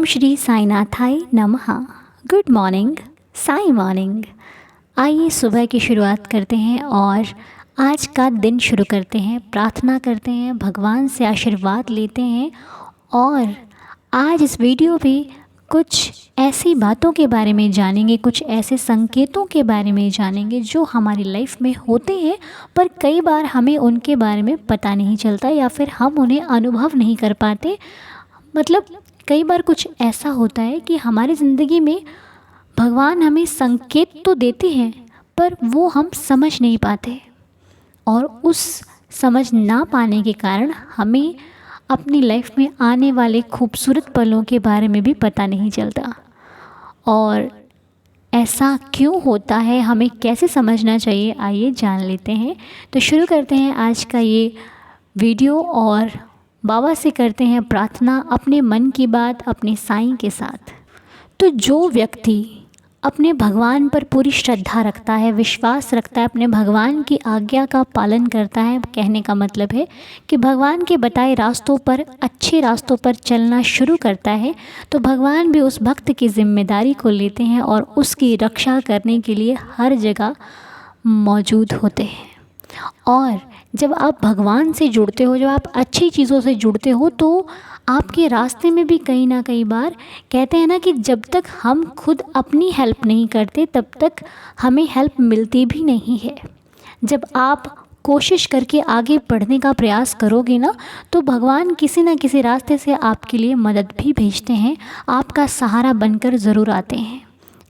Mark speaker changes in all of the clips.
Speaker 1: ओम श्री साईनाथाय नमः। Good morning, Sai morning. आइए सुबह की शुरुआत करते हैं और आज का दिन शुरू करते हैं। प्रार्थना करते हैं, भगवान से आशीर्वाद लेते हैं और आज इस वीडियो पे कुछ ऐसी बातों के बारे में जानेंगे, कुछ ऐसे संकेतों के बारे में जानेंगे जो हमारी लाइफ में होते हैं, पर कई बार हमें उनके बारे में पता नहीं चलता या फिर हम उन्हें अनुभव नहीं कर पाते। मतलब कई बार कुछ ऐसा होता है कि हमारी ज़िंदगी में भगवान हमें संकेत तो देते हैं पर वो हम समझ नहीं पाते और उस समझ ना पाने के कारण हमें अपनी लाइफ में आने वाले खूबसूरत पलों के बारे में भी पता नहीं चलता। और ऐसा क्यों होता है, हमें कैसे समझना चाहिए, आइए जान लेते हैं। तो शुरू करते हैं आज का ये वीडियो और बाबा से करते हैं प्रार्थना, अपने मन की बात अपने साईं के साथ। तो जो व्यक्ति अपने भगवान पर पूरी श्रद्धा रखता है, विश्वास रखता है, अपने भगवान की आज्ञा का पालन करता है, कहने का मतलब है कि भगवान के बताए रास्तों पर, अच्छे रास्तों पर चलना शुरू करता है, तो भगवान भी उस भक्त की जिम्मेदारी को लेते हैं और उसकी रक्षा करने के लिए हर जगह मौजूद होते हैं। और जब आप भगवान से जुड़ते हो, जब आप अच्छी चीज़ों से जुड़ते हो, तो आपके रास्ते में भी कहीं ना कई बार कहते हैं ना कि जब तक हम खुद अपनी हेल्प नहीं करते तब तक हमें हेल्प मिलती भी नहीं है। जब आप कोशिश करके आगे बढ़ने का प्रयास करोगे ना, तो भगवान किसी न किसी रास्ते से आपके लिए मदद भी भेजते हैं, आपका सहारा बनकर ज़रूर आते हैं।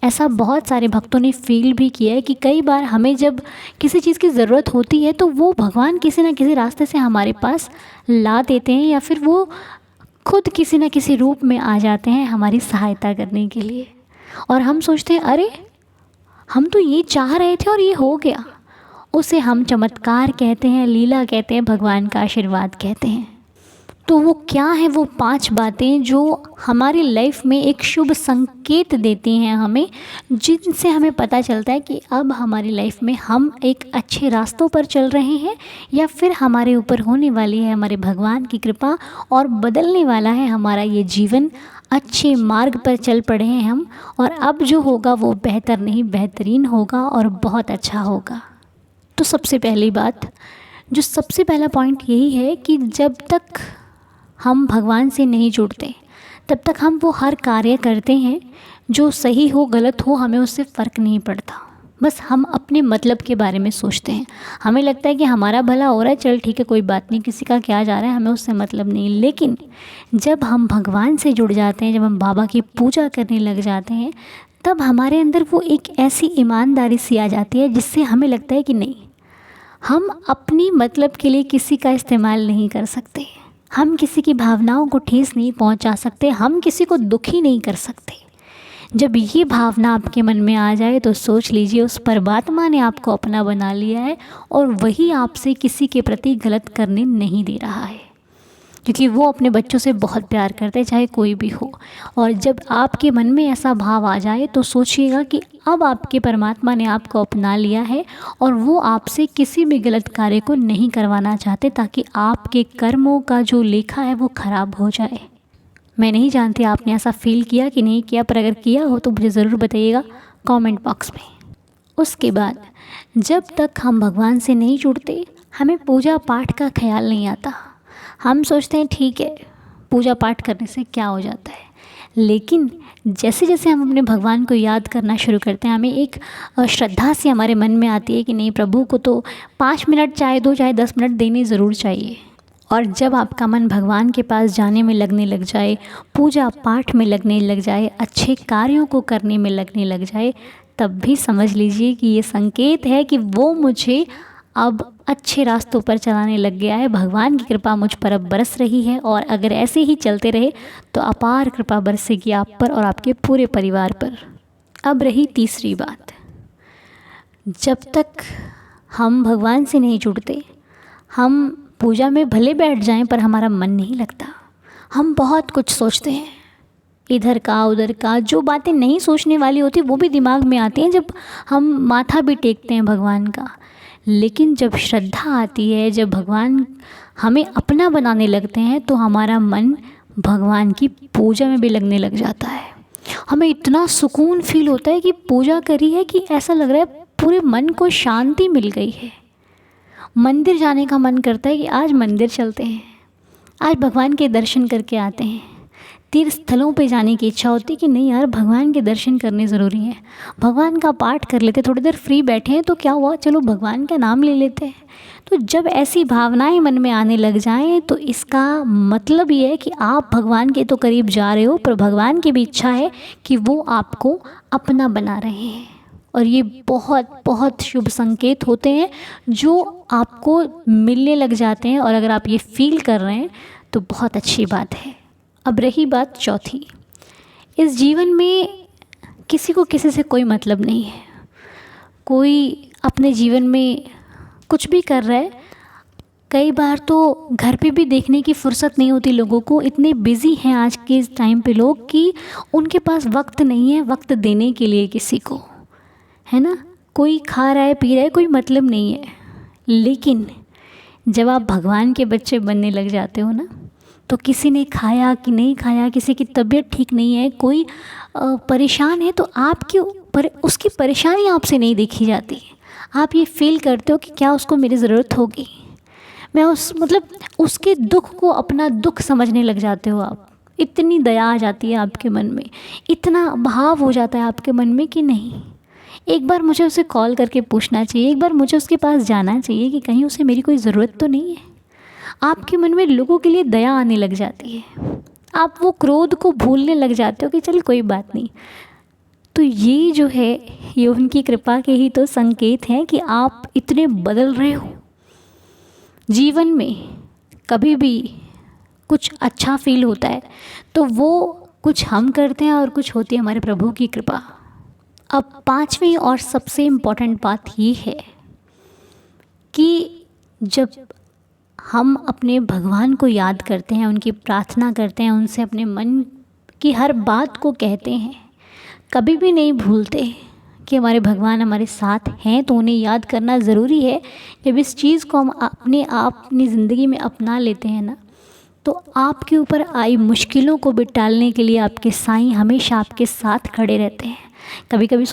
Speaker 1: ऐसा बहुत सारे भक्तों ने फील भी किया है कि कई बार हमें जब किसी चीज़ की ज़रूरत होती है तो वो भगवान किसी न किसी रास्ते से हमारे पास ला देते हैं या फिर वो खुद किसी न किसी रूप में आ जाते हैं हमारी सहायता करने के लिए। और हम सोचते हैं अरे हम तो ये चाह रहे थे और ये हो गया। उसे हम चमत्कार कहते हैं, लीला कहते हैं, भगवान का आशीर्वाद कहते हैं। तो वो क्या है, वो 5 बातें जो हमारी लाइफ में एक शुभ संकेत देती हैं हमें, जिनसे हमें पता चलता है कि अब हमारी लाइफ में हम एक अच्छे रास्तों पर चल रहे हैं या फिर हमारे ऊपर होने वाली है हमारे भगवान की कृपा और बदलने वाला है हमारा ये जीवन। अच्छे मार्ग पर चल पड़े हैं हम और अब जो होगा वो बेहतर नहीं बेहतरीन होगा और बहुत अच्छा होगा। तो सबसे पहली बात, जो सबसे पहला पॉइंट यही है कि जब तक हम भगवान से नहीं जुड़ते तब तक हम वो हर कार्य करते हैं जो सही हो गलत हो, हमें उससे फ़र्क नहीं पड़ता। बस हम अपने मतलब के बारे में सोचते हैं। हमें लगता है कि हमारा भला हो रहा है, चल ठीक है कोई बात नहीं, किसी का क्या जा रहा है, हमें उससे मतलब नहीं। लेकिन जब हम भगवान से जुड़ जाते हैं, जब हम बाबा की पूजा करने लग जाते हैं, तब हमारे अंदर वो एक ऐसी ईमानदारी सी आ जाती है जिससे हमें लगता है कि नहीं, हम अपनी मतलब के लिए किसी का इस्तेमाल नहीं कर सकते, हम किसी की भावनाओं को ठेस नहीं पहुंचा सकते, हम किसी को दुखी नहीं कर सकते। जब ये भावना आपके मन में आ जाए तो सोच लीजिए उस परमात्मा ने आपको अपना बना लिया है और वही आपसे किसी के प्रति गलत करने नहीं दे रहा है, क्योंकि वो अपने बच्चों से बहुत प्यार करते हैं, चाहे कोई भी हो। और जब आपके मन में ऐसा भाव आ जाए तो सोचिएगा कि अब आपके परमात्मा ने आपको अपना लिया है और वो आपसे किसी भी गलत कार्य को नहीं करवाना चाहते ताकि आपके कर्मों का जो लेखा है वो ख़राब हो जाए। मैं नहीं जानती आपने ऐसा फील किया कि नहीं किया, पर अगर किया हो तो मुझे ज़रूर बताइएगा कमेंट बॉक्स में। उसके बाद जब तक हम भगवान से नहीं जुड़ते हमें पूजा पाठ का ख्याल नहीं आता। हम सोचते हैं ठीक है पूजा पाठ करने से क्या हो जाता है, लेकिन जैसे जैसे हम अपने भगवान को याद करना शुरू करते हैं, हमें एक श्रद्धा सी हमारे मन में आती है कि नहीं, प्रभु को तो 5 मिनट चाहे 2 चाहे 10 मिनट देने ज़रूर चाहिए। और जब आपका मन भगवान के पास जाने में लगने लग जाए, पूजा पाठ में लगने लग जाए, अच्छे कार्यों को करने में लगने लग जाए, तब भी समझ लीजिए कि ये संकेत है कि वो मुझे अब अच्छे रास्तों पर चलाने लग गया है। भगवान की कृपा मुझ पर अब बरस रही है और अगर ऐसे ही चलते रहे तो अपार कृपा बरसेगी आप पर और आपके पूरे परिवार पर। अब रही तीसरी बात, जब तक हम भगवान से नहीं जुड़ते, हम पूजा में भले बैठ जाएं पर हमारा मन नहीं लगता। हम बहुत कुछ सोचते हैं, इधर का उधर का, जो बातें नहीं सोचने वाली होती वो भी दिमाग में आती हैं जब हम माथा भी टेकते हैं भगवान का। लेकिन जब श्रद्धा आती है, जब भगवान हमें अपना बनाने लगते हैं, तो हमारा मन भगवान की पूजा में भी लगने लग जाता है। हमें इतना सुकून फील होता है कि पूजा करी है कि ऐसा लग रहा है पूरे मन को शांति मिल गई है। मंदिर जाने का मन करता है कि आज मंदिर चलते हैं, आज भगवान के दर्शन करके आते हैं। तीर्थ स्थलों पे जाने की इच्छा होती है कि नहीं यार, भगवान के दर्शन करने ज़रूरी हैं, भगवान का पाठ कर लेते, थोड़ी देर फ्री बैठे हैं तो क्या हुआ, चलो भगवान का नाम ले लेते हैं। तो जब ऐसी भावनाएं मन में आने लग जाएं तो इसका मतलब ये है कि आप भगवान के तो करीब जा रहे हो, पर भगवान की भी इच्छा है कि वो आपको अपना बना रहे हैं। और ये बहुत बहुत शुभ संकेत होते हैं जो आपको मिलने लग जाते हैं। और अगर आप ये फील कर रहे हैं तो बहुत अच्छी बात है। अब रही बात चौथी, इस जीवन में किसी को किसी से कोई मतलब नहीं है। कोई अपने जीवन में कुछ भी कर रहा है, कई बार तो घर पे भी देखने की फुर्सत नहीं होती लोगों को। इतने बिज़ी हैं आज के इस टाइम पे लोग कि उनके पास वक्त नहीं है वक्त देने के लिए किसी को, है ना। कोई खा रहा है पी रहा है, कोई मतलब नहीं है। लेकिन जब आप भगवान के बच्चे बनने लग जाते हो ना, तो किसी ने खाया कि नहीं खाया, किसी की तबीयत ठीक नहीं है, कोई परेशान है, तो आपकी उसकी परेशानी आपसे नहीं देखी जाती। आप ये फील करते हो कि क्या उसको मेरी ज़रूरत होगी, मैं उसके दुख को अपना दुख समझने लग जाते हो आप। इतनी दया आ जाती है आपके मन में, इतना भाव हो जाता है आपके मन में कि नहीं, एक बार मुझे उसे कॉल करके पूछना चाहिए, एक बार मुझे उसके पास जाना चाहिए कि कहीं उसे मेरी कोई ज़रूरत तो नहीं है। आपके मन में लोगों के लिए दया आने लग जाती है, आप वो क्रोध को भूलने लग जाते हो कि चल कोई बात नहीं। तो ये जो है, ये उनकी कृपा के ही तो संकेत हैं कि आप इतने बदल रहे हो। जीवन में कभी भी कुछ अच्छा फील होता है तो वो कुछ हम करते हैं और कुछ होती है हमारे प्रभु की कृपा। अब पांचवी और सबसे इम्पॉर्टेंट बात ये है कि जब हम अपने भगवान को याद करते हैं, उनकी प्रार्थना करते हैं, उनसे अपने मन की हर बात को कहते हैं, कभी भी नहीं भूलते कि हमारे भगवान हमारे साथ हैं, तो उन्हें याद करना ज़रूरी है। जब इस चीज़ को हम अपनी ज़िंदगी में अपना लेते हैं ना, तो आपके ऊपर आई मुश्किलों को भी टालने के लिए आपके साईं हमेशा आपके साथ खड़े रहते हैं। कभी कभी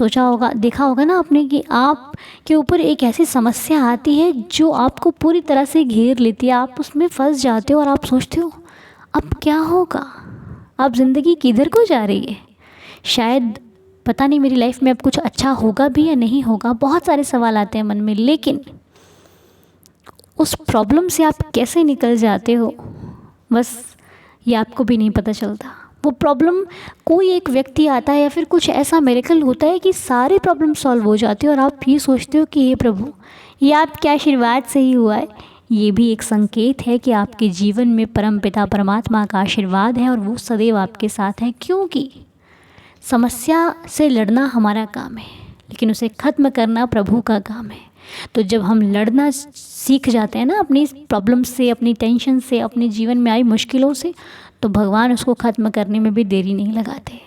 Speaker 1: देखा होगा ना आपने कि आप के ऊपर एक ऐसी समस्या आती है जो आपको पूरी तरह से घेर लेती है, आप उसमें फंस जाते हो और आप सोचते हो अब क्या होगा, अब ज़िंदगी किधर को जा रही है, शायद पता नहीं मेरी लाइफ में अब कुछ अच्छा होगा भी या नहीं होगा। बहुत सारे सवाल आते हैं मन में, लेकिन उस प्रॉब्लम से आप कैसे निकल जाते हो बस ये आपको भी नहीं पता चलता। वो प्रॉब्लम, कोई एक व्यक्ति आता है या फिर कुछ ऐसा मिरेकल होता है कि सारे प्रॉब्लम सॉल्व हो जाते हैं और आप ये सोचते हो कि हे प्रभु, ये आपके आशीर्वाद से ही हुआ है। ये भी एक संकेत है कि आपके जीवन में परमपिता परमात्मा का आशीर्वाद है और वो सदैव आपके साथ है। क्योंकि समस्या से लड़ना हमारा काम है, लेकिन उसे ख़त्म करना प्रभु का काम है। तो जब हम लड़ना सीख जाते हैं ना अपनी प्रॉब्लम से, अपनी टेंशन से, अपने जीवन में आई मुश्किलों से, तो भगवान उसको ख़त्म करने में भी देरी नहीं लगाते।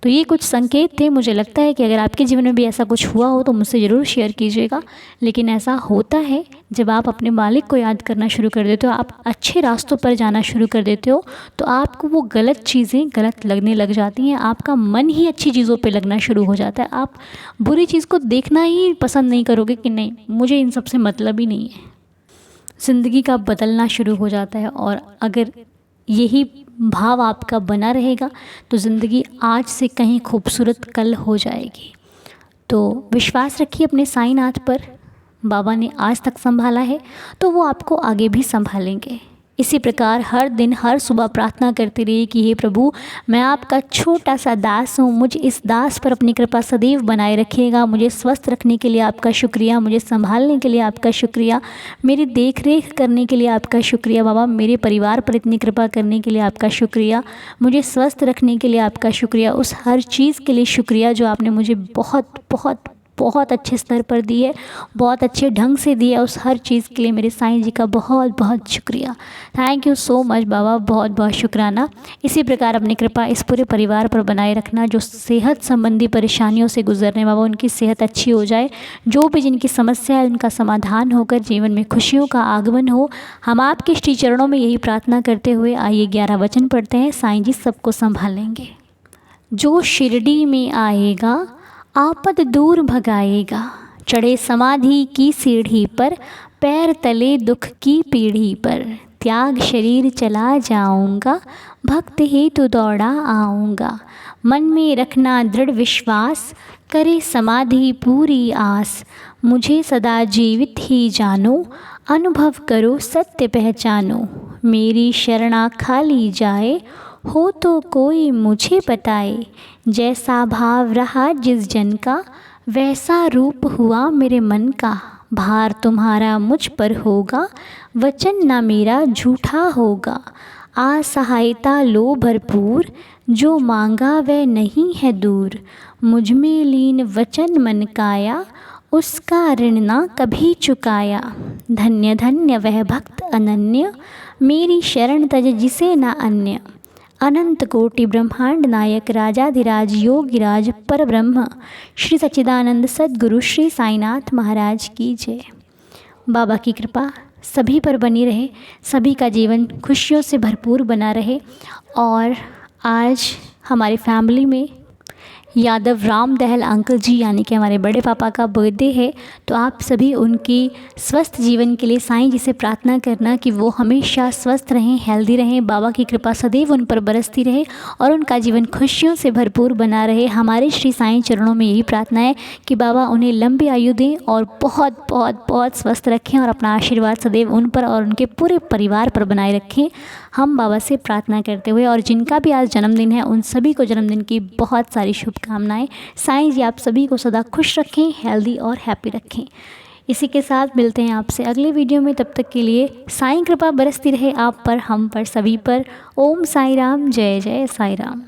Speaker 1: तो ये कुछ संकेत थे। मुझे लगता है कि अगर आपके जीवन में भी ऐसा कुछ हुआ हो तो मुझसे ज़रूर शेयर कीजिएगा। लेकिन ऐसा होता है जब आप अपने मालिक को याद करना शुरू कर देते हो, आप अच्छे रास्तों पर जाना शुरू कर देते हो, तो आपको वो गलत चीज़ें गलत लगने लग जाती हैं, आपका मन ही अच्छी चीज़ों पे लगना शुरू हो जाता है। आप बुरी चीज़ को देखना ही पसंद नहीं करोगे कि नहीं, मुझे इन सब से मतलब ही नहीं है। ज़िंदगी का बदलना शुरू हो जाता है। और अगर यही भाव आपका बना रहेगा तो ज़िंदगी आज से कहीं खूबसूरत कल हो जाएगी। तो विश्वास रखिए अपने साईंनाथ पर, बाबा ने आज तक संभाला है तो वो आपको आगे भी संभालेंगे। इसी प्रकार हर दिन हर सुबह प्रार्थना करते रहिए कि हे प्रभु, मैं आपका छोटा सा दास हूँ, मुझे इस दास पर अपनी कृपा सदैव बनाए रखिएगा। मुझे स्वस्थ रखने के लिए आपका शुक्रिया, मुझे संभालने के लिए आपका शुक्रिया, मेरी देख रेख करने के लिए आपका शुक्रिया बाबा, मेरे परिवार पर इतनी कृपा करने के लिए आपका शुक्रिया, मुझे स्वस्थ रखने के लिए आपका शुक्रिया, उस हर चीज़ के लिए शुक्रिया जो आपने मुझे बहुत बहुत बहुत अच्छे स्तर पर दी है, बहुत अच्छे ढंग से दी है। उस हर चीज़ के लिए मेरे साईं जी का बहुत बहुत शुक्रिया। थैंक यू सो मच बाबा, बहुत बहुत शुक्राना। इसी प्रकार अपनी कृपा इस पूरे परिवार पर बनाए रखना। जो सेहत संबंधी परेशानियों से गुजर रहे हैं बाबा, उनकी सेहत अच्छी हो जाए। जो भी जिनकी समस्या है उनका समाधान होकर जीवन में खुशियों का आगमन हो। हम आपके श्री चरणों में यही प्रार्थना करते हुए आइए 11 वचन पढ़ते हैं। साईं जी सबको संभालेंगे। जो शिरडी में आएगा आपद दूर भगाएगा, चढ़े समाधि की सीढ़ी पर, पैर तले दुख की पीढ़ी पर। त्याग शरीर चला जाऊंगा, भक्त हेतु दौड़ा आऊँगा। मन में रखना दृढ़ विश्वास, करे समाधि पूरी आस। मुझे सदा जीवित ही जानो, अनुभव करो सत्य पहचानो। मेरी शरणा खाली जाए, हो तो कोई मुझे बताए। जैसा भाव रहा जिस जन का, वैसा रूप हुआ मेरे मन का। भार तुम्हारा मुझ पर होगा, वचन ना मेरा झूठा होगा। असहायता लो भरपूर, जो मांगा वह नहीं है दूर। मुझ में लीन वचन मन काया, उसका ऋण ना कभी चुकाया। धन्य धन्य वह भक्त अनन्य, मेरी शरण तज जिसे ना अन्य। अनंत कोटि ब्रह्मांड नायक राजाधिराज योगिराज पर ब्रह्म, श्री सच्चिदानंद सद्गुरु श्री साईनाथ महाराज की जय। बाबा की कृपा सभी पर बनी रहे, सभी का जीवन खुशियों से भरपूर बना रहे। और आज हमारी फैमिली में यादव राम दहल अंकल जी यानी कि हमारे बड़े पापा का बर्थडे है। तो आप सभी उनकी स्वस्थ जीवन के लिए साईं जी से प्रार्थना करना कि वो हमेशा स्वस्थ रहें, हेल्दी रहें। बाबा की कृपा सदैव उन पर बरसती रहे और उनका जीवन खुशियों से भरपूर बना रहे। हमारे श्री साईं चरणों में यही प्रार्थना है कि बाबा उन्हें लंबी आयु दें और बहुत बहुत बहुत स्वस्थ रखें और अपना आशीर्वाद सदैव उन पर और उनके पूरे परिवार पर बनाए रखें। हम बाबा से प्रार्थना करते हुए, और जिनका भी आज जन्मदिन है उन सभी को जन्मदिन की बहुत सारी शुभकामनाएं। साईं जी आप सभी को सदा खुश रखें, हेल्दी और हैप्पी रखें। इसी के साथ मिलते हैं आपसे अगले वीडियो में। तब तक के लिए साईं कृपा बरसती रहे आप पर, हम पर, सभी पर। ओम साई राम, जय जय साई राम।